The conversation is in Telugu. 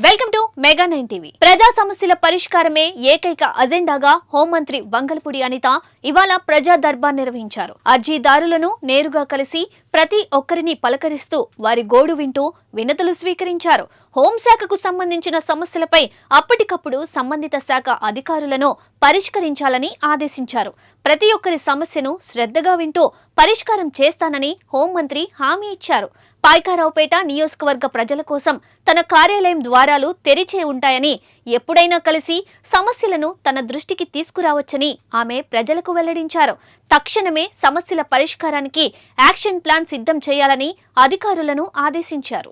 Welcome to mega 9 TV. ప్రజా సమస్యల పరిష్కారమే ఏకైక అజెండాగా హోంమంత్రి వంగలపూడి అనిత ఇవాళ ప్రజా దర్బార్ నిర్వహించారు. అర్జీదారులను నేరుగా కలిసి ప్రతి ఒక్కరిని పలకరిస్తూ వారి గోడు వింటూ వినతులు స్వీకరించారు. హోంశాఖకు సంబంధించిన సమస్యలపై అప్పటికప్పుడు సంబంధిత శాఖ అధికారులను పరిష్కరించాలని ఆదేశించారు. ప్రతి ఒక్కరి సమస్యను శ్రద్ధగా వింటూ పరిష్కారం చేస్తానని హోంమంత్రి హామీ ఇచ్చారు. పాయకారావుపేట నియోజకవర్గ ప్రజల కోసం తన కార్యాలయం ద్వారాలు తెరిచే ఉంటాయని, ఎప్పుడైనా కలిసి సమస్యలను తన దృష్టికి తీసుకురావచ్చని ఆమె ప్రజలకు వెల్లడించారు. తక్షణమే సమస్యల పరిష్కారానికి యాక్షన్ ప్లాన్ సిద్ధం చేయాలని అధికారులను ఆదేశించారు.